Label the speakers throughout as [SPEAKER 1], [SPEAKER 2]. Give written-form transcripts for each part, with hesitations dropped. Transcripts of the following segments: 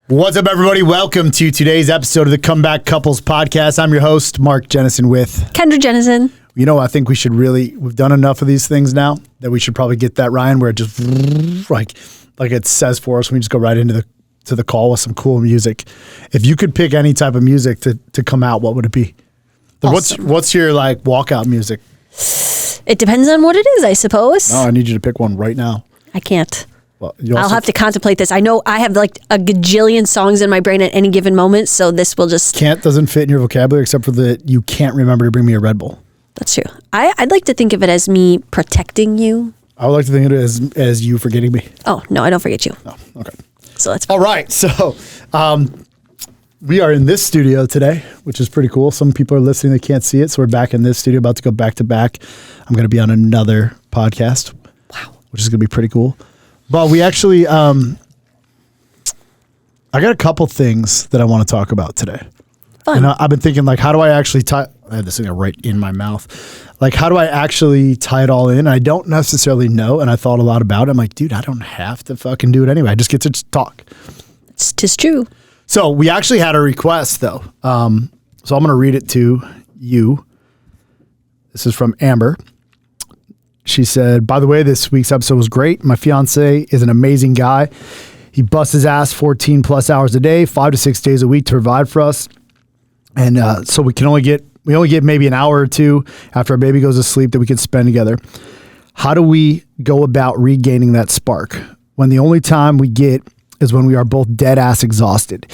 [SPEAKER 1] What's up, everybody? Welcome to today's episode of the Comeback Couples Podcast. I'm your host, Mark Jennison with
[SPEAKER 2] Kendra Jennison.
[SPEAKER 1] You know, I think we've done enough of these things now that we should probably get that, Ryan, where it just like it says for us, we just go right into the call with some cool music. If you could pick any type of music to come out, what would it be? Awesome. What's your like walkout music?
[SPEAKER 2] It depends on what it is, I suppose.
[SPEAKER 1] No, I need you to pick one right now.
[SPEAKER 2] I can't.
[SPEAKER 1] Well,
[SPEAKER 2] I'll have to contemplate this. I know I have like a gajillion songs in my brain at any given moment, so this will just...
[SPEAKER 1] Doesn't fit in your vocabulary except for that you can't remember to bring me a Red Bull.
[SPEAKER 2] That's true. I'd like to think of it as me protecting you.
[SPEAKER 1] I would like to think of it as you forgetting me.
[SPEAKER 2] Oh, no, I don't forget you.
[SPEAKER 1] Oh, okay.
[SPEAKER 2] So that's
[SPEAKER 1] all right. So we are in this studio today, which is pretty cool. Some people are listening, they can't see it. So we're back in this studio, about to go back to back. I'm going to be on another podcast.
[SPEAKER 2] Wow.
[SPEAKER 1] Which is going to be pretty cool. But we actually, I got a couple things that I want to talk about today.
[SPEAKER 2] Fun.
[SPEAKER 1] And I've been thinking, like, how do I actually I had this thing right in my mouth. Like, how do I actually tie it all in? I don't necessarily know. And I thought a lot about it. I'm like, dude, I don't have to fucking do it anyway. I just get to talk.
[SPEAKER 2] It's true.
[SPEAKER 1] So we actually had a request, though. So I'm going to read it to you. This is from Amber. She said, by the way, this week's episode was great. My fiance is an amazing guy. He busts his ass 14 plus hours a day, 5 to 6 days a week to provide for us. And so we only get maybe an hour or two after our baby goes to sleep that we can spend together. How do we go about regaining that spark when the only time we get is when we are both dead ass exhausted?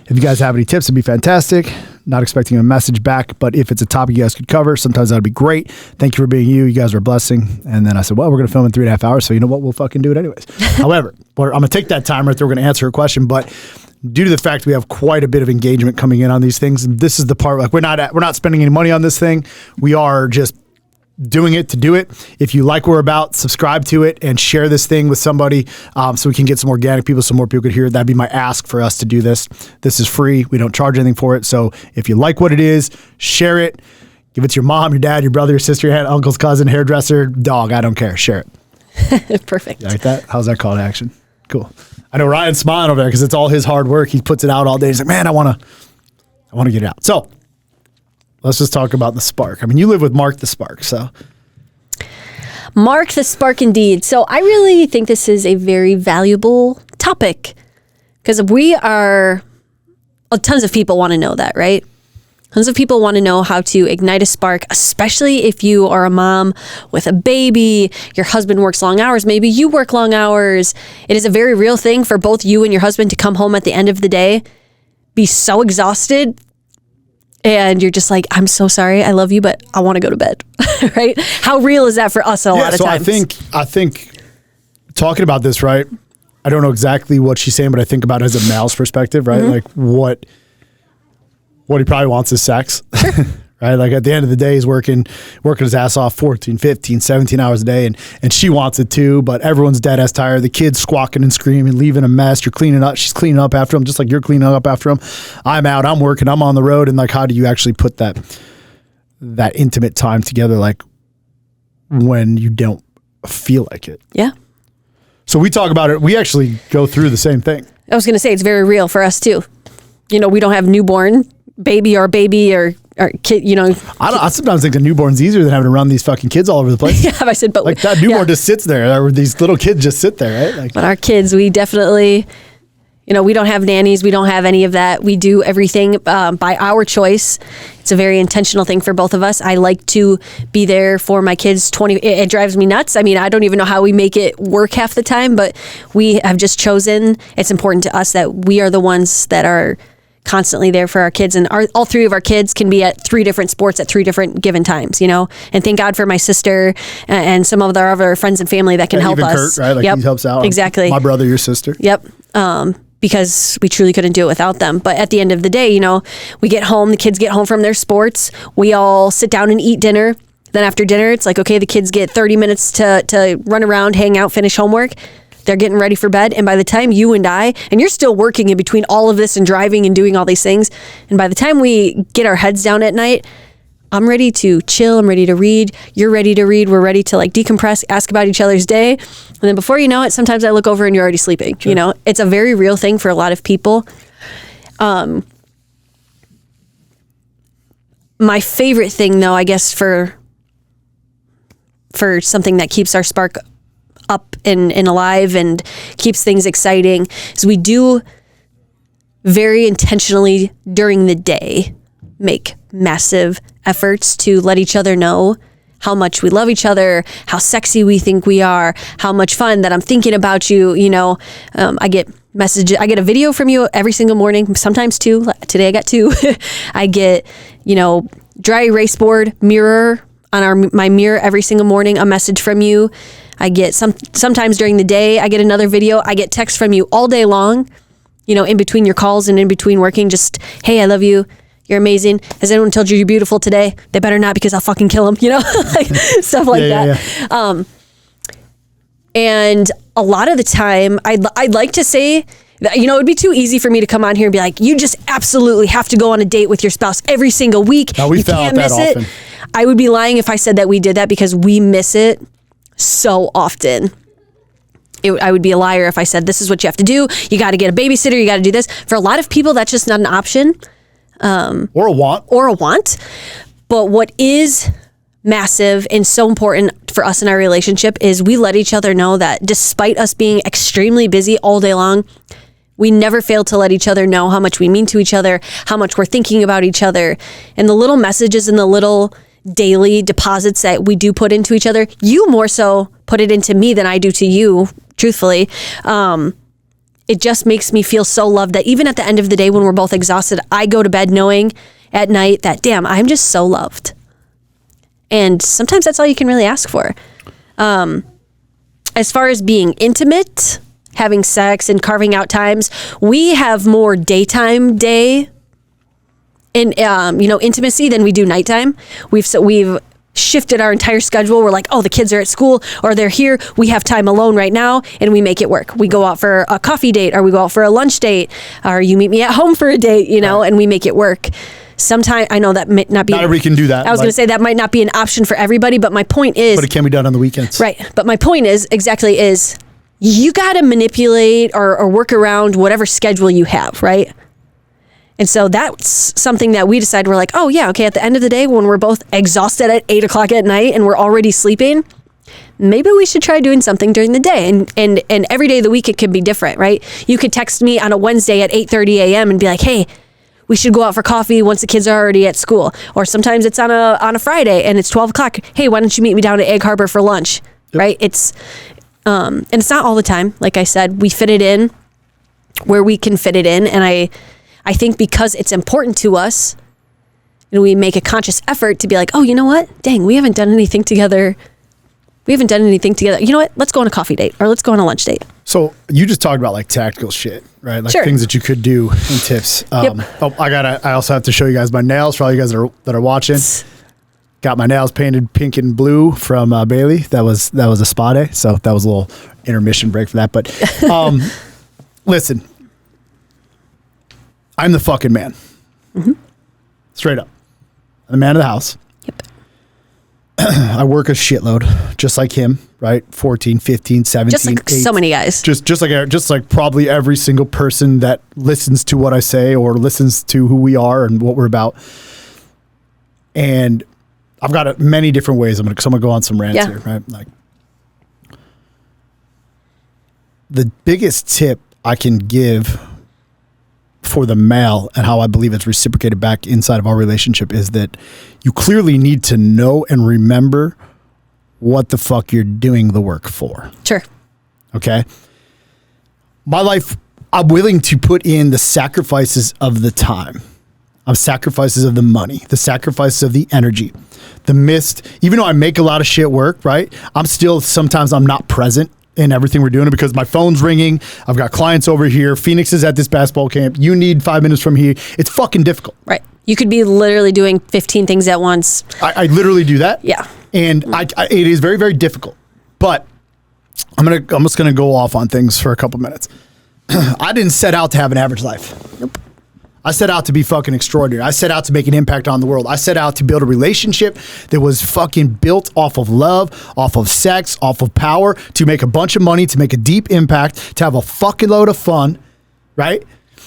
[SPEAKER 1] If you guys have any tips, it'd be fantastic. Not expecting a message back, but if it's a topic you guys could cover, sometimes that'd be great. Thank you for being you. You guys are a blessing. And then I said, well, we're going to film in 3.5 hours. So you know what? We'll fucking do it anyways. However, I'm going to take that time right there. We're going to answer a question. But due to the fact we have quite a bit of engagement coming in on these things, this is the part, like we're not spending any money on this thing. We are just doing it to do it. If you like what we're about, subscribe to it and share this thing with somebody so we can get some organic people, so more people could hear it. That'd be my ask for us to do this. This is free. We don't charge anything for it. So if you like what it is, share it. Give it to your mom, your dad, your brother, your sister, your aunt, uncle's cousin, hairdresser, dog. I don't care. Share it.
[SPEAKER 2] Perfect.
[SPEAKER 1] You like that? How's that call to action? Cool. I know Ryan's smiling over there because it's all his hard work. He puts it out all day. He's like, man, I want to get it out. So let's just talk about the spark. I mean, you live with Mark the Spark, so.
[SPEAKER 2] Mark the Spark, indeed. So I really think this is a very valuable topic because tons of people want to know that, right? Tons of people want to know how to ignite a spark, especially if you are a mom with a baby, your husband works long hours, maybe you work long hours. It is a very real thing for both you and your husband to come home at the end of the day, be so exhausted, and you're just like, I'm so sorry, I love you, but I want to go to bed, right? How real is that for us a lot of times?
[SPEAKER 1] I think talking about this, right? I don't know exactly what she's saying, but I think about it as a male's perspective, right? Mm-hmm. Like what he probably wants is sex, right? Like at the end of the day, he's working his ass off 14, 15, 17 hours a day, and she wants it too, but everyone's dead ass tired. The kid's squawking and screaming, leaving a mess. You're cleaning up. She's cleaning up after him, just like you're cleaning up after him. I'm out. I'm working. I'm on the road. And like, how do you actually put that intimate time together? Like when you don't feel like it.
[SPEAKER 2] Yeah.
[SPEAKER 1] So we talk about it. We actually go through the same thing.
[SPEAKER 2] I was going to say, it's very real for us too. You know, we don't have newborn baby or kid, you know.
[SPEAKER 1] I sometimes think a newborn's easier than having to run these fucking kids all over the place.
[SPEAKER 2] Yeah, I said, but
[SPEAKER 1] like that newborn just sits there, or these little kids just sit there, right? Like,
[SPEAKER 2] but our kids, we definitely, you know, we don't have nannies, we don't have any of that. We do everything by our choice. It's a very intentional thing for both of us. I like to be there for my kids. It drives me nuts. I mean, I don't even know how we make it work half the time, but we have just chosen. It's important to us that we are the ones that are constantly there for our kids, and all three of our kids can be at 3 different sports at 3 different given times, you know, and thank God for my sister and some of our other friends and family that can help us.
[SPEAKER 1] Kurt, right? Like he helps out.
[SPEAKER 2] Exactly.
[SPEAKER 1] My brother, your sister.
[SPEAKER 2] Yep. Because we truly couldn't do it without them. But at the end of the day, you know, we get home, the kids get home from their sports, we all sit down and eat dinner. Then after dinner, it's like, okay, the kids get 30 minutes to run around, hang out, finish homework. They're getting ready for bed. And by the time you and you're still working in between all of this and driving and doing all these things. And by the time we get our heads down at night, I'm ready to chill. I'm ready to read. You're ready to read. We're ready to like decompress, ask about each other's day. And then before you know it, sometimes I look over and you're already sleeping. Sure. You know, it's a very real thing for a lot of people. My favorite thing though, I guess for something that keeps our spark up and alive and keeps things exciting is we do very intentionally during the day make massive efforts to let each other know how much we love each other, how sexy we think we are, how much fun that I'm thinking about you. You know, I get messages, I get a video from you every single morning, sometimes two. Today I got two. I get, you know, dry erase board mirror on my mirror every single morning, a message from you. I get sometimes during the day, I get another video. I get texts from you all day long, you know, in between your calls and in between working, just, hey, I love you. You're amazing. Has anyone told you you're beautiful today? They better not, because I'll fucking kill them, you know, like stuff like that. Yeah. And a lot of the time I'd like to say that, you know, it'd be too easy for me to come on here and be like, you just absolutely have to go on a date with your spouse every single week.
[SPEAKER 1] No, you can't miss it. Often.
[SPEAKER 2] I would be lying if I said that we did that, because we miss it so often. I would be a liar if I said, this is what you have to do. You got to get a babysitter. You got to do this. For a lot of people, that's just not an option.
[SPEAKER 1] Or a want.
[SPEAKER 2] But what is massive and so important for us in our relationship is we let each other know that despite us being extremely busy all day long, we never fail to let each other know how much we mean to each other, how much we're thinking about each other, and the little messages and the little daily deposits that we do put into each other. You more so put it into me than I do to you, truthfully. It just makes me feel so loved that even at the end of the day when we're both exhausted, I go to bed knowing at night that, damn, I'm just so loved. And sometimes that's all you can really ask for. As far as being intimate, having sex and carving out times, we have more daytime in intimacy than we do nighttime. We've shifted our entire schedule. We're like, oh, the kids are at school or they're here. We have time alone right now, and we make it work. We go out for a coffee date, or we go out for a lunch date, or you meet me at home for a date, you know, and we make it work. Sometimes, I know that might not be...
[SPEAKER 1] Not everybody can do that.
[SPEAKER 2] I was going to say that might not be an option for everybody, but my point is...
[SPEAKER 1] But it can be done on the weekends.
[SPEAKER 2] Right. But my point is you got to manipulate or work around whatever schedule you have, right? And so that's something that we decided. We're like, oh yeah, okay, at the end of the day, when we're both exhausted at 8 o'clock at night and we're already sleeping, maybe we should try doing something during the day. And every day of the week, it can be different, right? You could text me on a Wednesday at 8:30 a.m. and be like, hey, we should go out for coffee once the kids are already at school. Or sometimes it's on a Friday and it's 12 o'clock. Hey, why don't you meet me down at Egg Harbor for lunch, right? It's, and it's not all the time. Like I said, we fit it in where we can fit it in. And I think because it's important to us, and we make a conscious effort to be like, oh, you know what? Dang, we haven't done anything together. You know what? Let's go on a coffee date, or let's go on a lunch date.
[SPEAKER 1] So you just talked about like tactical shit, right? Like
[SPEAKER 2] sure.
[SPEAKER 1] Things that you could do and tips.
[SPEAKER 2] Yep.
[SPEAKER 1] I also have to show you guys my nails for all you guys that are watching. Got my nails painted pink and blue from Bailey. That was a spa day. So that was a little intermission break for that. But listen, I'm the fucking man. Mm-hmm. Straight up. I'm the man of the house.
[SPEAKER 2] Yep.
[SPEAKER 1] I work a shitload, just like him, right? 14, 15, 17,
[SPEAKER 2] just like 8. So many guys.
[SPEAKER 1] Just like probably every single person that listens to what I say or listens to who we are and what we're about. And I've got many different ways. I'm gonna go on some rants here, right? Like, the biggest tip I can give for the male and how I believe it's reciprocated back inside of our relationship is that you clearly need to know and remember what the fuck you're doing the work for.
[SPEAKER 2] Sure.
[SPEAKER 1] Okay. My life, I'm willing to put in the sacrifices of the time, of sacrifices of the money, the sacrifices of the energy, the missed, even though I make a lot of shit work, right? Sometimes I'm not present in everything we're doing because my phone's ringing. I've got clients over here. Phoenix is at this basketball camp. You need 5 minutes from here. It's fucking difficult.
[SPEAKER 2] Right. You could be literally doing 15 things at once.
[SPEAKER 1] I literally do that.
[SPEAKER 2] Yeah.
[SPEAKER 1] And it is very, very difficult. But I'm just gonna go off on things for a couple minutes. I didn't set out to have an average life.
[SPEAKER 2] Nope.
[SPEAKER 1] I set out to be fucking extraordinary. I set out to make an impact on the world. I set out to build a relationship that was fucking built off of love, off of sex, off of power, to make a bunch of money, to make a deep impact, to have a fucking load of fun, right?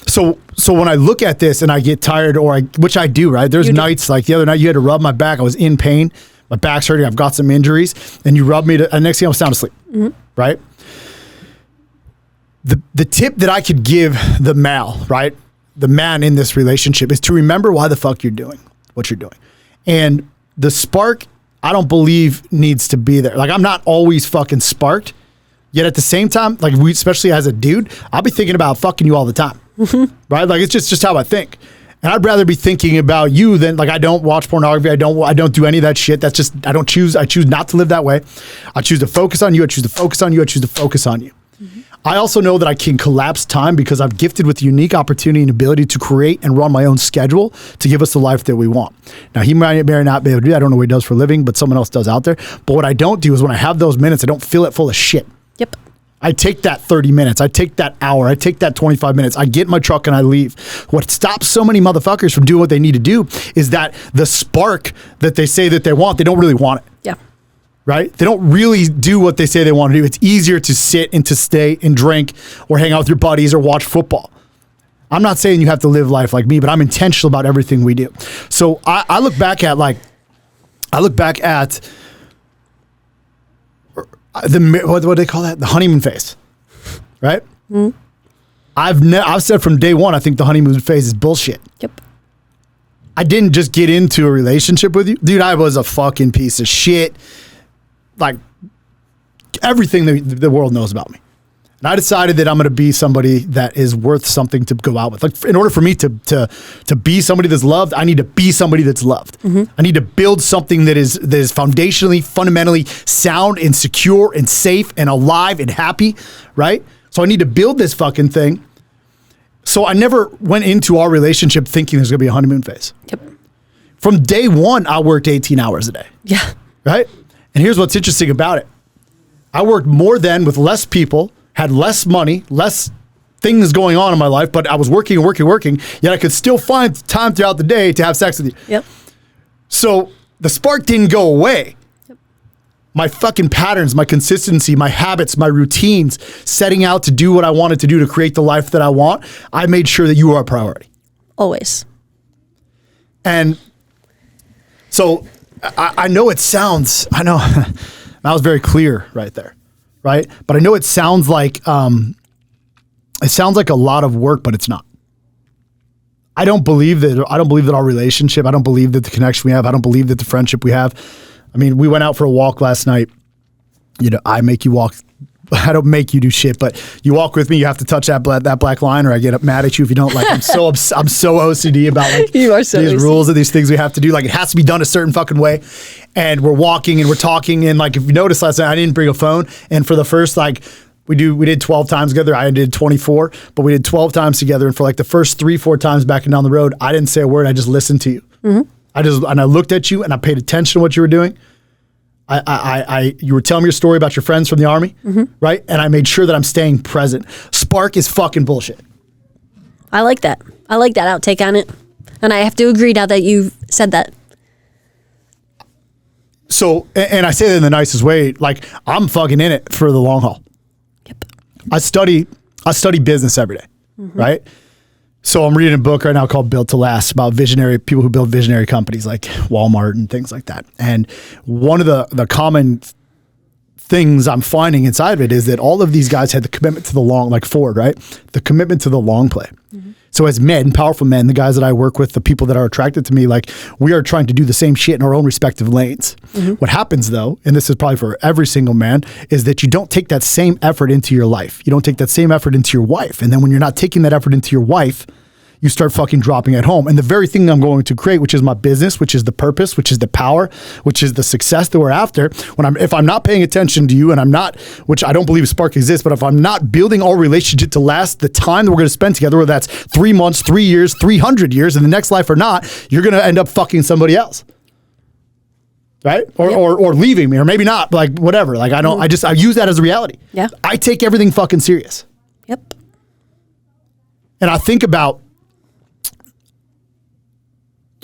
[SPEAKER 1] So when I look at this and I get tired, which I do, right? There's nights like the other night you had to rub my back. I was in pain. My back's hurting. I've got some injuries, and you rub me. And next thing I'm sound asleep, right? The tip that I could give the male, right, the man in this relationship, is to remember why the fuck you're doing what you're doing, and the spark, I don't believe, needs to be there. Like, I'm not always fucking sparked, yet at the same time, like, especially as a dude, I'll be thinking about fucking you all the time, right? Like, it's just how I think. And I'd rather be thinking about you than, like, I don't watch pornography. I don't do any of that shit. That's just, I choose not to live that way. I choose to focus on you. I choose to focus on you. I choose to focus on you. I also know that I can collapse time because I'm gifted with the unique opportunity and ability to create and run my own schedule to give us the life that we want. Now, he may or not be able to do that. I don't know what he does for a living, but someone else does out there. But what I don't do is when I have those minutes, I don't fill it full of shit.
[SPEAKER 2] Yep.
[SPEAKER 1] I take that 30 minutes. I take that hour. I take that 25 minutes. I get in my truck and I leave. What stops so many motherfuckers from doing what they need to do is that the spark that they say that they want, they don't really want it.
[SPEAKER 2] Yeah.
[SPEAKER 1] Right? They don't really do what they say they want to do. It's easier to sit and to stay and drink or hang out with your buddies or watch football. I'm not saying you have to live life like me, but I'm intentional about everything we do. So I look back at what do they call that? The honeymoon phase, right? Mm-hmm. I've said from day one, I think the honeymoon phase is bullshit.
[SPEAKER 2] Yep.
[SPEAKER 1] I didn't just get into a relationship with you. Dude, I was a fucking piece of shit. Like, everything the world knows about me. And I decided that I'm going to be somebody that is worth something to go out with. Like, in order for me to be somebody that's loved, I need to be somebody that's loved. Mm-hmm. I need to build something that is foundationally, fundamentally sound and secure and safe and alive and happy, right? So I need to build this fucking thing. So I never went into our relationship thinking there's going to be a honeymoon phase.
[SPEAKER 2] Yep.
[SPEAKER 1] From day one, I worked 18 hours a day.
[SPEAKER 2] Yeah.
[SPEAKER 1] Right? And here's what's interesting about it. I worked more then with less people, had less money, less things going on in my life, but I was working, yet I could still find time throughout the day to have sex with you.
[SPEAKER 2] Yep.
[SPEAKER 1] So the spark didn't go away. Yep. My fucking patterns, my consistency, my habits, my routines, setting out to do what I wanted to do to create the life that I want, I made sure that you are a priority.
[SPEAKER 2] Always.
[SPEAKER 1] And so I know it sounds, I know that was very clear right there. Right. But I know it sounds like a lot of work, but it's not. I don't believe that our relationship, I don't believe that the connection we have, I don't believe that the friendship we have. I mean, we went out for a walk last night. You know, I make you walk. I don't make you do shit, but you walk with me. You have to touch that black line, or I get mad at you if you don't. Like, I'm so OCD about, like,
[SPEAKER 2] you are so
[SPEAKER 1] these
[SPEAKER 2] OCD.
[SPEAKER 1] Rules and these things we have to do. Like, it has to be done a certain fucking way. And we're walking and we're talking, and, like, if you noticed last night, I didn't bring a phone. And for the first, like, we did 12 times together. I did 24, but we did 12 times together. And for, like, the first 3-4 times backing down the road, I didn't say a word. I just listened to you. Mm-hmm. I looked at you and I paid attention to what you were doing. You were telling me your story about your friends from the army, mm-hmm. right? And I made sure that I'm staying present. Spark is fucking bullshit.
[SPEAKER 2] I like that. I like that outtake on it. And I have to agree now that you've said that.
[SPEAKER 1] So, and I say that in the nicest way, like, I'm fucking in it for the long haul.
[SPEAKER 2] Yep.
[SPEAKER 1] I study business every day, mm-hmm. right? So I'm reading a book right now called Built to Last about people who build visionary companies like Walmart and things like that. And one of the common things I'm finding inside of it is that all of these guys had the commitment to the long, like Ford, right? The commitment to the long play. Mm-hmm. So as men, powerful men, the guys that I work with, the people that are attracted to me, like, we are trying to do the same shit in our own respective lanes. Mm-hmm. What happens though, and this is probably for every single man, is that you don't take that same effort into your life. You don't take that same effort into your wife. And then when you're not taking that effort into your wife, you start fucking dropping at home. And the very thing that I'm going to create, which is my business, which is the purpose, which is the power, which is the success that we're after, if I'm not paying attention to you, and I'm not, which I don't believe spark exists, but if I'm not building our relationship to last the time that we're going to spend together, whether that's 3 months, 3 years, 300 years in the next life or not, you're going to end up fucking somebody else. Right? Or leaving me, or maybe not, like, whatever. Like, I use that as a reality.
[SPEAKER 2] Yeah.
[SPEAKER 1] I take everything fucking serious.
[SPEAKER 2] Yep.
[SPEAKER 1] And I think about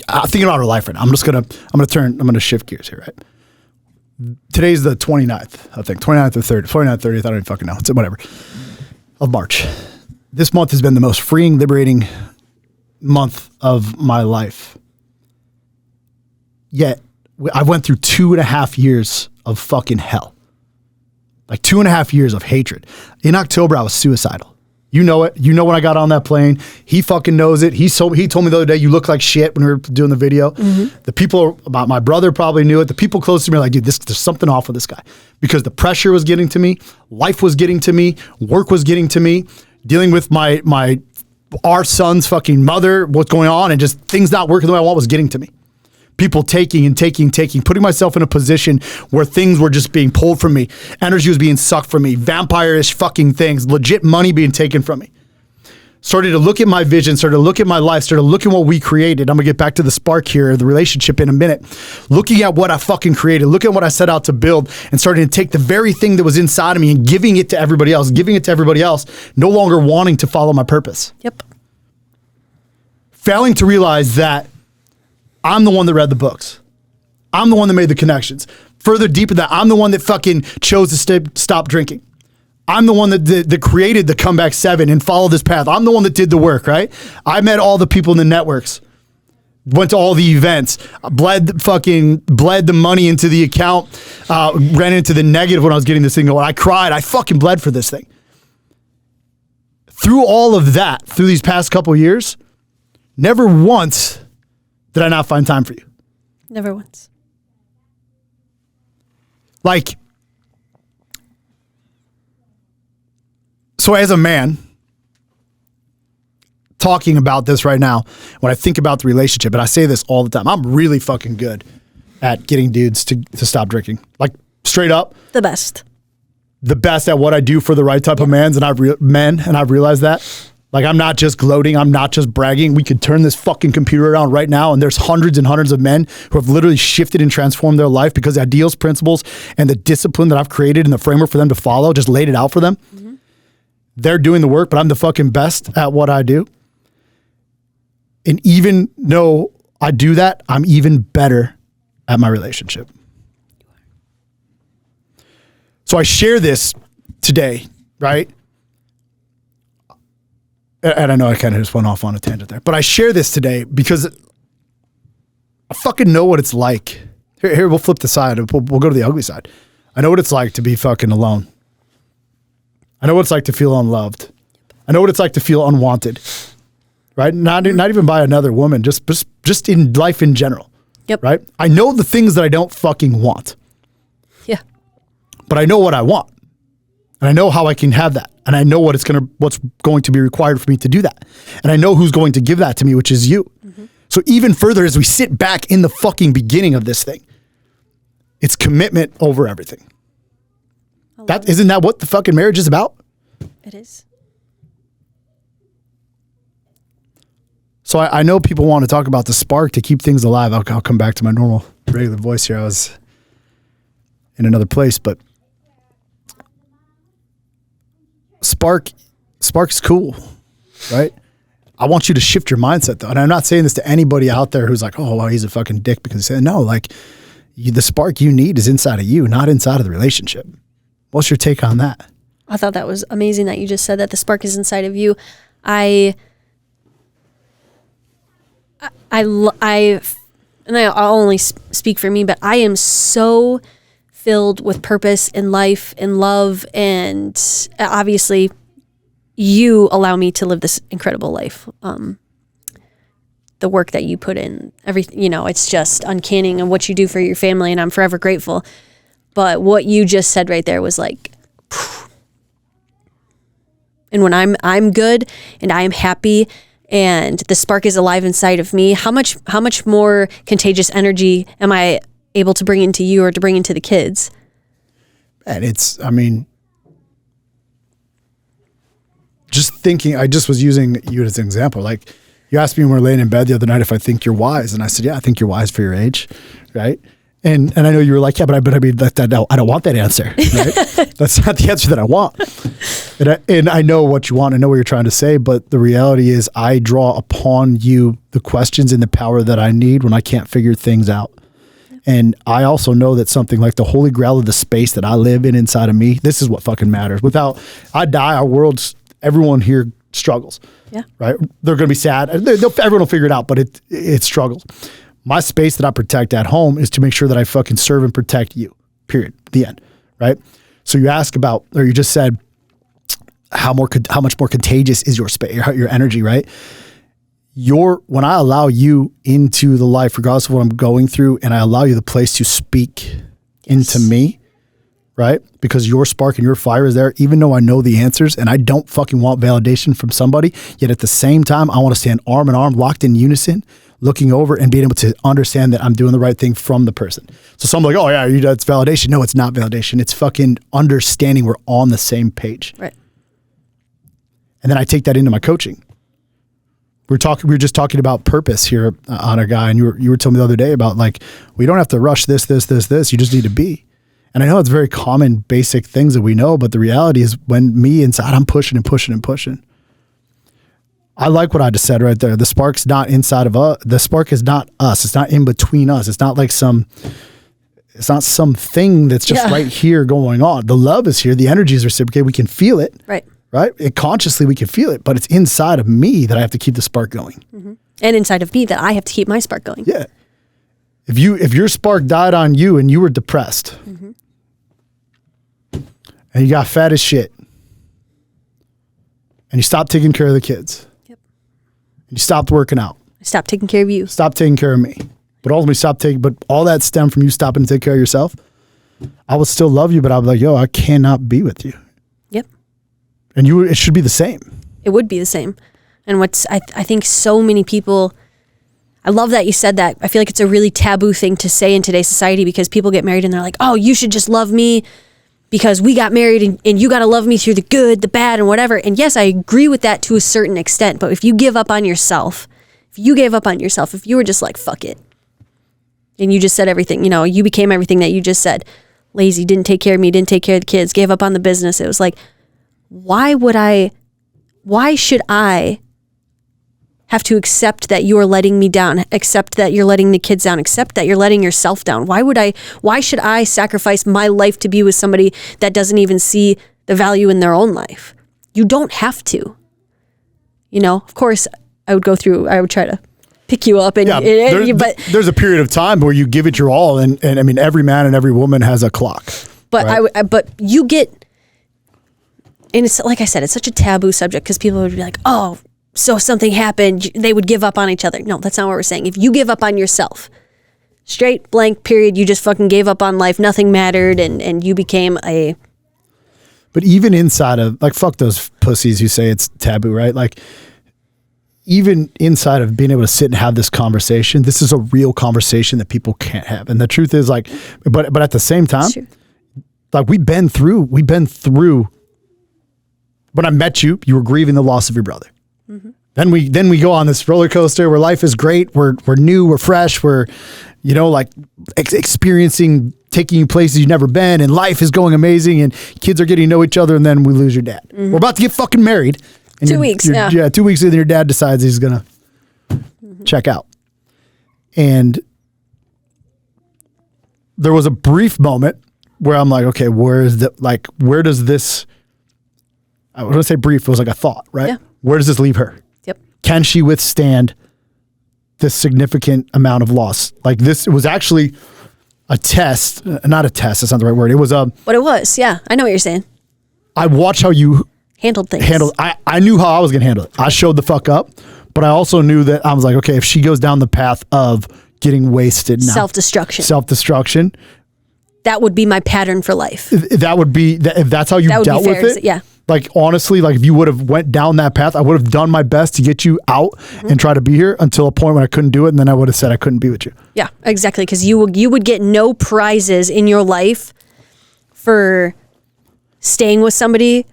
[SPEAKER 1] thinking about her life right now. I'm going to shift gears here, right? Today's the 29th, I think. 29th or 30th. 29th, 30th, I don't even fucking know. It's whatever. Of March. This month has been the most freeing, liberating month of my life. Yet, I went through 2.5 years of fucking hell. Like 2.5 years of hatred. In October, I was suicidal. You know it. You know when I got on that plane. He fucking knows it. He told me the other day, you look like shit when we were doing the video. Mm-hmm. The people about my brother probably knew it. The people close to me are like, dude, there's something off with this guy. Because the pressure was getting to me. Life was getting to me. Work was getting to me. Dealing with our son's fucking mother, what's going on, and just things not working the way I want was getting to me. People taking, putting myself in a position where things were just being pulled from me. Energy was being sucked from me. Vampire-ish fucking things. Legit money being taken from me. Started to look at my vision, started to look at my life, started to look at what we created. I'm going to get back to the spark here, the relationship in a minute. Looking at what I fucking created, looking at what I set out to build, and starting to take the very thing that was inside of me and giving it to everybody else, no longer wanting to follow my purpose.
[SPEAKER 2] Yep.
[SPEAKER 1] Failing to realize that I'm the one that read the books. I'm the one that made the connections. Further deep in that, I'm the one that fucking chose to stop drinking. I'm the one that created the Comeback 7 and followed this path. I'm the one that did the work, right? I met all the people in the networks. Went to all the events. Bled the money into the account. Ran into the negative when I was getting this thing going. I cried. I fucking bled for this thing. Through all of that, through these past couple of years, never once did I not find time for you?
[SPEAKER 2] Never once.
[SPEAKER 1] Like, so as a man, talking about this right now, when I think about the relationship, and I say this all the time, I'm really fucking good at getting dudes to stop drinking. Like, straight up.
[SPEAKER 2] The best
[SPEAKER 1] at what I do for the right type of men, and I've realized that. Like, I'm not just gloating. I'm not just bragging. We could turn this fucking computer around right now, and there's hundreds and hundreds of men who have literally shifted and transformed their life because the ideals, principles, and the discipline that I've created and the framework for them to follow, just laid it out for them. Mm-hmm. They're doing the work, but I'm the fucking best at what I do. And even though I do that, I'm even better at my relationship. So I share this today, right? And I know I kind of just went off on a tangent there, but I share this today because I fucking know what it's like. Here, we'll flip the side. We'll go to the ugly side. I know what it's like to be fucking alone. I know what it's like to feel unloved. I know what it's like to feel unwanted, right? Not even by another woman, just in life in general.
[SPEAKER 2] Yep.
[SPEAKER 1] Right? I know the things that I don't fucking want.
[SPEAKER 2] Yeah.
[SPEAKER 1] But I know what I want. And I know how I can have that. And I know what's going to be required for me to do that. And I know who's going to give that to me, which is you. Mm-hmm. So even further, as we sit back in the fucking beginning of this thing, it's commitment over everything. Isn't that what the fucking marriage is about?
[SPEAKER 2] It is.
[SPEAKER 1] So I know people want to talk about the spark to keep things alive. I'll come back to my normal regular voice here. I was in another place, but Spark's cool, right? I want you to shift your mindset though. And I'm not saying this to anybody out there who's like, oh, well, he's a fucking dick because he's saying no, like the spark you need is inside of you, not inside of the relationship. What's your take on that?
[SPEAKER 2] I thought that was amazing that you just said that the spark is inside of you. I'll only speak for me, but I am so filled with purpose in life and love, and obviously you allow me to live this incredible life. The work that you put in, everything, it's just uncanny and what you do for your family, and I'm forever grateful. But what you just said right there was like, and when I'm good and I'm happy and the spark is alive inside of me, how much more contagious energy am I able to bring into you or to bring into the kids?
[SPEAKER 1] And just thinking, I just was using you as an example. Like, you asked me when we were laying in bed the other night if I think you're wise. And I said, yeah, I think you're wise for your age, right? And I know you were like, yeah, but I mean, I don't want that answer. Right? That's not the answer that I want. And I know what you want. I know what you're trying to say. But the reality is I draw upon you the questions and the power that I need when I can't figure things out. And I also know that something like the Holy Grail of the space that I live in inside of me, this is what fucking matters. Without I die, our world's, everyone here struggles.
[SPEAKER 2] Yeah.
[SPEAKER 1] Right? They're going to be sad. Everyone will figure it out, but it struggles. My space that I protect at home is to make sure that I fucking serve and protect you, period, the end, right? So you ask about, or you just said, how much more contagious is your space, your energy, right? When I allow you into the life, regardless of what I'm going through, and I allow you the place to speak into me, right? Because your spark and your fire is there, even though I know the answers and I don't fucking want validation from somebody, yet at the same time, I want to stand arm in arm, locked in unison, looking over and being able to understand that I'm doing the right thing from the person. So someone like, oh yeah, that's validation. No, it's not validation. It's fucking understanding we're on the same page.
[SPEAKER 2] Right. And
[SPEAKER 1] then I take that into my coaching. We were just talking about purpose here on a guy, and you were telling me the other day about like, we don't have to rush this. You just need to be. And I know it's very common, basic things that we know, but the reality is when me inside, I'm pushing and pushing and pushing. I like what I just said right there. The spark's not inside of us. The spark is not us. It's not in between us. It's not like it's not something that's just right here going on. The love is here. The energy is reciprocated. We can feel it. Right. And consciously we can feel it, but it's inside of me that I have to keep the spark going.
[SPEAKER 2] Mm-hmm. And inside of me that I have to keep my spark going.
[SPEAKER 1] Yeah. If your spark died on you and you were depressed and you got fat as shit and you stopped taking care of the kids. You stopped working out.
[SPEAKER 2] I stopped taking care of you.
[SPEAKER 1] Stopped taking care of me. But ultimately but all that stemmed from you stopping to take care of yourself. I would still love you, but I'd be like, yo, I cannot be with you.
[SPEAKER 2] Yep.
[SPEAKER 1] And it should be the same.
[SPEAKER 2] It would be the same. And I think so many people, I love that you said that. I feel like it's a really taboo thing to say in today's society because people get married and they're like, oh, you should just love me because we got married and you got to love me through the good, the bad, and whatever. And yes, I agree with that to a certain extent. But if you give up on yourself, if you were just like, fuck it, and you just said everything, you became everything that you just said, lazy, didn't take care of me, didn't take care of the kids, gave up on the business. It was like, why should I have to accept that you're letting me down, accept that you're letting the kids down, accept that you're letting yourself down? Why should I sacrifice my life to be with somebody that doesn't even see the value in their own life? You don't have to. Of course I would try to pick you up but
[SPEAKER 1] there's a period of time where you give it your all and I mean every man and every woman has a clock.
[SPEAKER 2] But right? But you get, and it's like I said, it's such a taboo subject because people would be like, oh, so something happened, they would give up on each other. No, that's not what we're saying. If you give up on yourself, straight blank period, you just fucking gave up on life, nothing mattered, and you became a...
[SPEAKER 1] But even inside of, like, fuck those pussies who say it's taboo, right? Like, even inside of being able to sit and have this conversation, this is a real conversation that people can't have. And the truth is, like, but at the same time, like, we've been through, when I met you, you were grieving the loss of your brother. Mm-hmm. Then we go on this roller coaster where life is great. We're new, we're fresh, we're, experiencing, taking you places you've never been, and life is going amazing, and kids are getting to know each other, and then we lose your dad. Mm-hmm. We're about to get fucking married. And
[SPEAKER 2] 2 weeks,
[SPEAKER 1] Yeah, 2 weeks in, your dad decides he's gonna check out. And there was a brief moment where I'm like, okay, where does this, I was gonna say brief, it was like a thought, right? Yeah. Where does this leave her?
[SPEAKER 2] Yep.
[SPEAKER 1] Can she withstand this significant amount of loss? Like, this, it was actually a test, not a test, that's not the right word. It was
[SPEAKER 2] But it was, yeah. I know what you're saying.
[SPEAKER 1] I watched how you
[SPEAKER 2] handled things.
[SPEAKER 1] I knew how I was going to handle it. I showed the fuck up, but I also knew that I was like, okay, if she goes down the path of getting wasted now. Self-destruction.
[SPEAKER 2] That would be my pattern for life.
[SPEAKER 1] That would be, if that's how you dealt with it.
[SPEAKER 2] Yeah.
[SPEAKER 1] Like, honestly, like, if you would have went down that path, I would have done my best to get you out and try to be here until a point when I couldn't do it. And then I would have said I couldn't be with you.
[SPEAKER 2] Yeah, exactly. Because you would get no prizes in your life for staying with somebody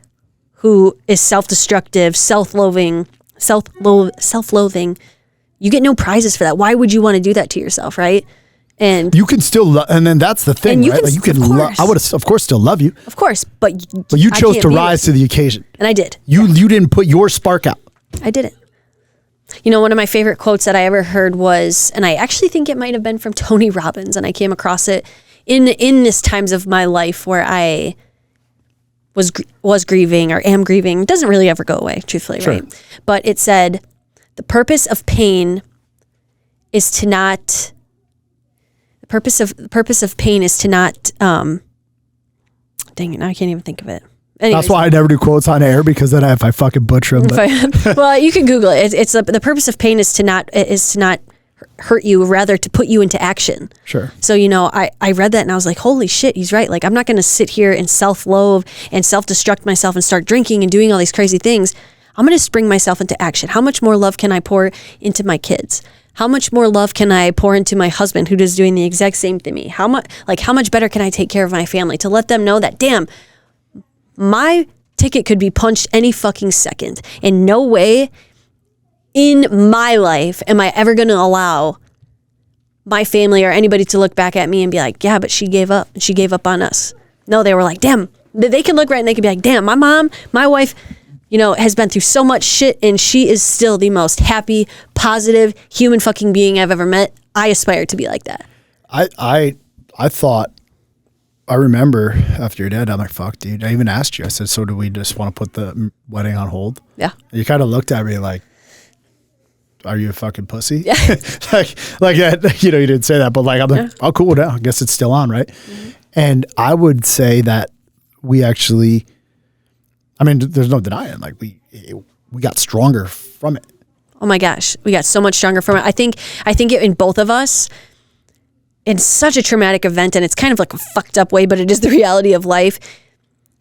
[SPEAKER 2] who is self-destructive, self-loathing. You get no prizes for that. Why would you want to do that to yourself, right? And
[SPEAKER 1] you can still and then that's the thing, right? Like you can I would of course still love you.
[SPEAKER 2] Of course, but
[SPEAKER 1] you chose to rise to the occasion.
[SPEAKER 2] And I did.
[SPEAKER 1] You didn't put your spark out.
[SPEAKER 2] I didn't. You know, one of my favorite quotes that I ever heard was, and I actually think it might have been from Tony Robbins, and I came across it in this times of my life where I was grieving or am grieving. It doesn't really ever go away, truthfully, sure. Right? But it said, the purpose of pain is to not dang it, now I can't even think of it. Anyways.
[SPEAKER 1] That's why I never do quotes on air, because then if I fucking butcher them.
[SPEAKER 2] Well, you can Google it. It's the purpose of pain is to not hurt you, rather to put you into action.
[SPEAKER 1] Sure.
[SPEAKER 2] So, you know, I read that and I was like, holy shit, he's right. Like, I'm not going to sit here and self-loathe and self-destruct myself and start drinking and doing all these crazy things. I'm going to spring myself into action. How much more love can I pour into my kids? How much more love can I pour into my husband, who is doing the exact same to me? How much better can I take care of my family, to let them know that, damn, my ticket could be punched any fucking second. And no way in my life am I ever going to allow my family or anybody to look back at me and be like, yeah, but she gave up. She gave up on us. No, they were like, damn. They can look right and they can be like, damn, my mom, my wife, you know, has been through so much shit and she is still the most happy, positive human fucking being I've ever met. I aspire to be like that.
[SPEAKER 1] I thought, I remember after your dad, I'm like, fuck, dude. I even asked you. I said, so do we just want to put the wedding on hold?
[SPEAKER 2] Yeah.
[SPEAKER 1] You kind of looked at me like, are you a fucking pussy?
[SPEAKER 2] Yeah.
[SPEAKER 1] like that, you know, you didn't say that, but like, I'm like, oh, cool. Now I guess it's still on, right? Mm-hmm. And I would say that we actually, I mean, there's no denying, like we got stronger from it.
[SPEAKER 2] Oh my gosh, we got so much stronger from it. I think it, in both of us, in such a traumatic event, and it's kind of like a fucked up way, but it is the reality of life.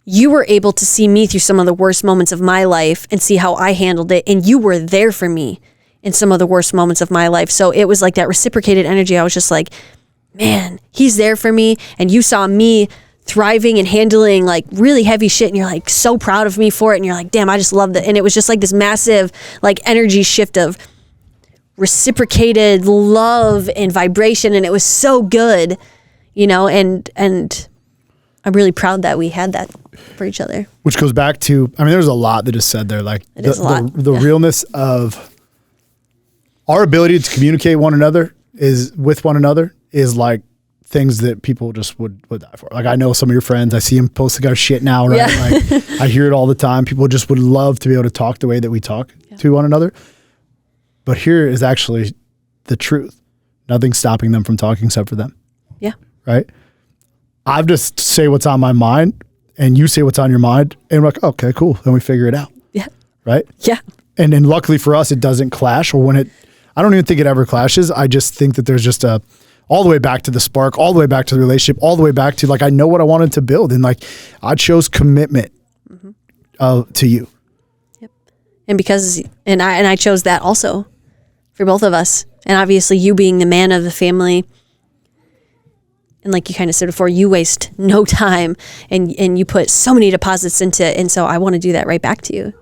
[SPEAKER 2] You were able to see me through some of the worst moments of my life and see how I handled it, and you were there for me in some of the worst moments of my life. So it was like that reciprocated energy. I was just like, man, he's there for me, and you saw me thriving and handling like really heavy shit, and you're like so proud of me for it, and you're like, damn, I just love that. And it was just like this massive like energy shift of reciprocated love and vibration, and it was so good, you know, and I'm really proud that we had that for each other.
[SPEAKER 1] Which goes back to, I mean, there's a lot that is said there, like the realness of our ability to communicate with one another is like things that people just would die for. Like, I know some of your friends, I see them posting our shit now, right? Yeah. Like, I hear it all the time. People just would love to be able to talk the way that we talk to one another. But here is actually the truth. Nothing's stopping them from talking except for them.
[SPEAKER 2] Yeah.
[SPEAKER 1] Right? I just say what's on my mind, and you say what's on your mind, and we're like, okay, cool. Then we figure it out.
[SPEAKER 2] Yeah.
[SPEAKER 1] Right?
[SPEAKER 2] Yeah.
[SPEAKER 1] And then luckily for us, it doesn't clash, or I don't even think it ever clashes. I just think that there's just all the way back to the spark, all the way back to the relationship, all the way back to like, I know what I wanted to build. And like, I chose commitment to you.
[SPEAKER 2] Yep. And because, and I chose that also for both of us. And obviously you being the man of the family, and like you kind of said before, you waste no time and you put so many deposits into it. And so I want to do that right back to you.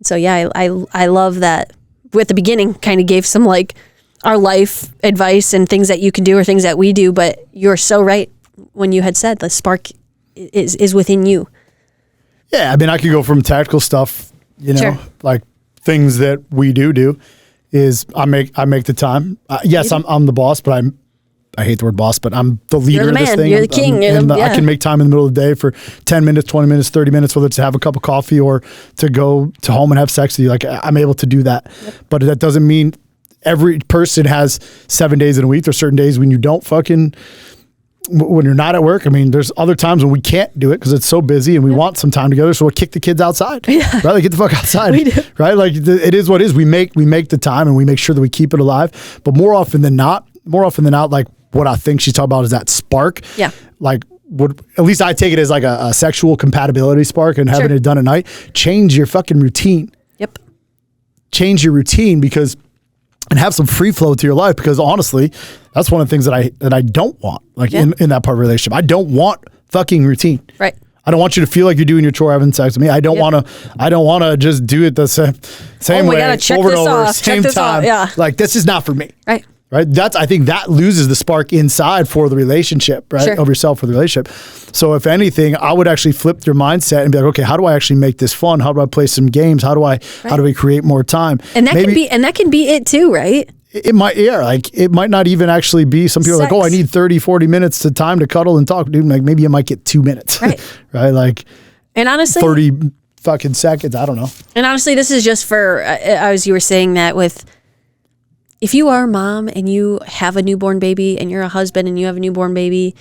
[SPEAKER 2] So yeah, I love that we at the beginning kind of gave some like our life advice and things that you can do or things that we do, but you're so right when you had said the spark is within you.
[SPEAKER 1] Yeah. I mean, I could go from tactical stuff, you know, sure, like things that we do is I make the time. Yes, I'm the boss, but I hate the word boss, but I'm the leader of this thing.
[SPEAKER 2] You're the king.
[SPEAKER 1] I can make time in the middle of the day for 10 minutes, 20 minutes, 30 minutes, whether it's to have a cup of coffee or to go to home and have sex with you. Like, I'm able to do that. Yep. But that doesn't mean every person has 7 days in a week. There's certain days when you don't when you're not at work. I mean, there's other times when we can't do it because it's so busy and we want some time together. So we'll kick the kids outside. Yeah. Right? Like, get the fuck outside. We do. Right? Like, it is what it is. We make the time and we make sure that we keep it alive. But more often than not, like, what I think she's talking about is that spark.
[SPEAKER 2] Yeah.
[SPEAKER 1] Like, at least I take it as like a sexual compatibility spark, and having it done at night. Change your fucking routine.
[SPEAKER 2] Yep.
[SPEAKER 1] Change your routine and have some free flow to your life, because honestly, that's one of the things that I don't want, like in that part of the relationship. I don't want fucking routine.
[SPEAKER 2] Right.
[SPEAKER 1] I don't want you to feel like you're doing your chore having sex with me. I don't want to just do it the same way over and over, same time.
[SPEAKER 2] Yeah.
[SPEAKER 1] Like, this is not for me.
[SPEAKER 2] Right.
[SPEAKER 1] right? I think that loses the spark inside for the relationship, right?
[SPEAKER 2] Sure.
[SPEAKER 1] Of yourself for the relationship. So if anything, I would actually flip your mindset and be like, okay, how do I actually make this fun? How do I play some games? How do we create more time?
[SPEAKER 2] And that can be it too, right?
[SPEAKER 1] It might, like it might not even actually be. Some people are like, oh, I need 30, 40 minutes to time to cuddle and talk, dude. Like maybe you might get 2 minutes,
[SPEAKER 2] right?
[SPEAKER 1] Right? Like,
[SPEAKER 2] and honestly,
[SPEAKER 1] 30 fucking seconds. I don't know.
[SPEAKER 2] And honestly, this is just for, as you were saying that with, if you are a mom and you have a newborn baby and you're a husband and you have a newborn baby,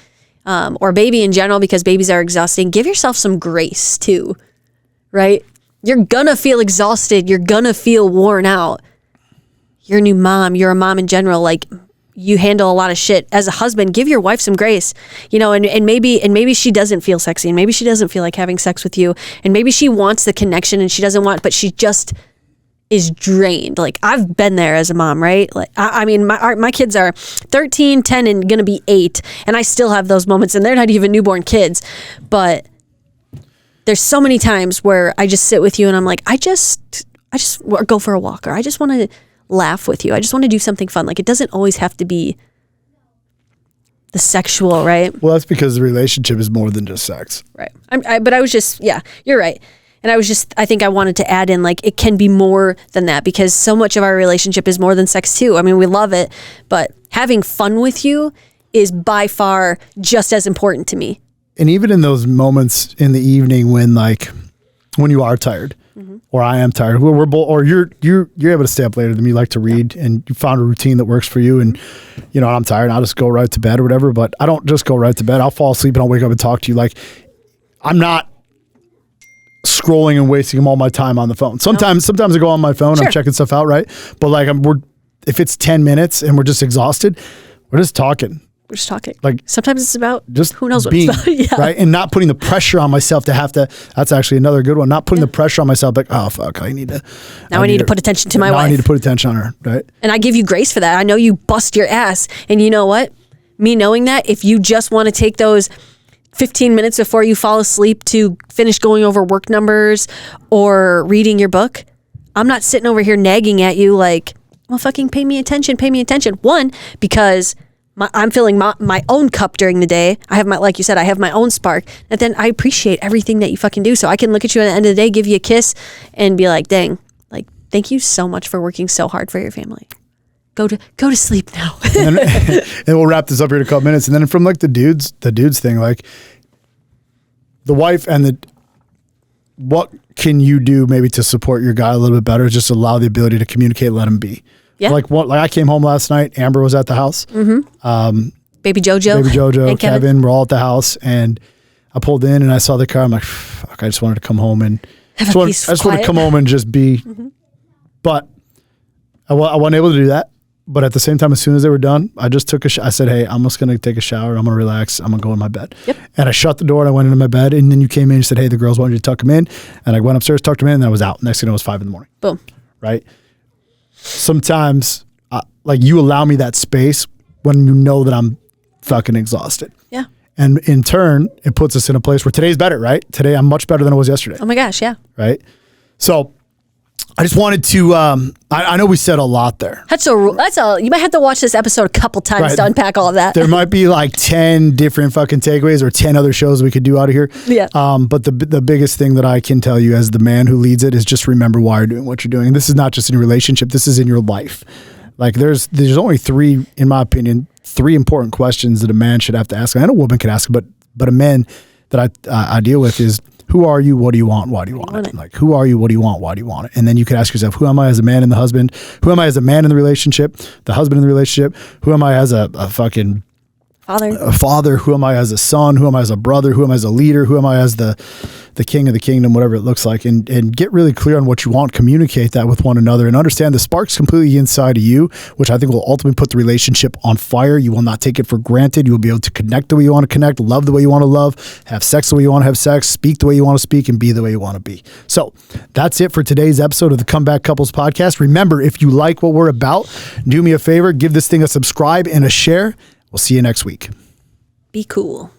[SPEAKER 2] or baby in general, because babies are exhausting, give yourself some grace too, right? You're gonna feel exhausted. You're gonna feel worn out. You're a new mom, you're a mom in general, like you handle a lot of shit. As a husband, give your wife some grace, and maybe she doesn't feel sexy, and maybe she doesn't feel like having sex with you, and maybe she wants the connection and she doesn't want, but she just is drained. Like I've been there as a mom, right? Like I mean, my kids are 13, 10, and gonna be 8, and I still have those moments, and they're not even newborn kids, but there's so many times where I just sit with you and I'm like, I just go for a walk, or I just want to laugh with you. I just want to do something fun. Like it doesn't always have to be the sexual, right?
[SPEAKER 1] Well, that's because the relationship is more than just sex.
[SPEAKER 2] Right. But I was just, yeah, you're right. And I think I wanted to add in, like, it can be more than that, because so much of our relationship is more than sex too. I mean, we love it, but having fun with you is by far just as important to me.
[SPEAKER 1] And even in those moments in the evening when you are tired, or I am tired, we're both, or you're able to stay up later than me, like to read, and you found a routine that works for you, and I'm tired and I'll just go right to bed or whatever. But I don't just go right to bed. I'll fall asleep and I'll wake up and talk to you. Like I'm not scrolling and wasting all my time on the phone. Sometimes I go on my phone,
[SPEAKER 2] sure,
[SPEAKER 1] I'm checking stuff out, right? But like if it's 10 minutes and we're just exhausted, we're just talking.
[SPEAKER 2] We're just talking.
[SPEAKER 1] Like
[SPEAKER 2] sometimes it's about
[SPEAKER 1] just
[SPEAKER 2] who knows what
[SPEAKER 1] being,
[SPEAKER 2] it's about. Yeah.
[SPEAKER 1] Right? And not putting the pressure on myself to have to, that's actually another good one. Not putting the pressure on myself, like, oh fuck, I need to
[SPEAKER 2] put attention to my wife.
[SPEAKER 1] I need to put attention on her, right?
[SPEAKER 2] And I give you grace for that. I know you bust your ass. And you know what? Me knowing that, if you just want to take those 15 minutes before you fall asleep to finish going over work numbers or reading your book, I'm not sitting over here nagging at you like, well, fucking pay me attention. One, because I'm filling my own cup during the day. I have like you said, I have my own spark. And then I appreciate everything that you fucking do. So I can look at you at the end of the day, give you a kiss, and be like, dang, like, thank you so much for working so hard for your family. Go to sleep now.
[SPEAKER 1] and we'll wrap this up here in a couple minutes. And then from like the dudes thing, like the wife and what can you do maybe to support your guy a little bit better? Just allow the ability to communicate, let him be. Yeah. Like I came home last night, Amber was at the house.
[SPEAKER 2] Mm-hmm. Baby Jojo,
[SPEAKER 1] and Kevin were all at the house, and I pulled in and I saw the car. I'm like, fuck, I just wanted to come home and I just wanted to come home and just be, but I wasn't able to do that. But at the same time, as soon as they were done, I just took I said, hey, I'm just going to take a shower. I'm going to relax. I'm going to go in my bed. Yep. And I shut the door and I went into my bed. And then you came in and you said, hey, the girls want you to tuck them in. And I went upstairs, tucked them in, and I was out. Next thing I know, it was 5 a.m.
[SPEAKER 2] Boom.
[SPEAKER 1] Right? Sometimes, like you allow me that space when you know that I'm fucking exhausted. Yeah. And in turn, it puts us in a place where today's better, right? Today, I'm much better than I was yesterday.
[SPEAKER 2] Oh my gosh, yeah.
[SPEAKER 1] Right? So I just wanted to, I know we said a lot there.
[SPEAKER 2] That's a, you might have to watch this episode a couple times to unpack all of that.
[SPEAKER 1] There might be like 10 different fucking takeaways or 10 other shows we could do out of here.
[SPEAKER 2] Yeah.
[SPEAKER 1] But the biggest thing that I can tell you as the man who leads it is just remember why you're doing what you're doing. And this is not just in your relationship. This is in your life. Like there's only three, in my opinion, 3 important questions that a man should have to ask. And a woman can ask, but a man that I deal with is, who are you? What do you want? Why do you want it? Like, who are you? What do you want? Why do you want it? And then you could ask yourself, who am I as a man and the husband? Who am I as a man in the relationship? The husband in the relationship? Who am I as a fucking father? Who am I as a son? Who am I as a brother? Who am I as a leader? Who am I as the king of the kingdom? Whatever it looks like, and get really clear on what you want. Communicate that with one another, and understand the spark's completely inside of you, which I think will ultimately put the relationship on fire. You will not take it for granted. You will be able to connect the way you want to connect, love the way you want to love, have sex the way you want to have sex, speak the way you want to speak, and be the way you want to be. So that's it for today's episode of the Comeback Couples Podcast. Remember, if you like what we're about, do me a favor, give this thing a subscribe and a share. We'll see you next week.
[SPEAKER 2] Be cool.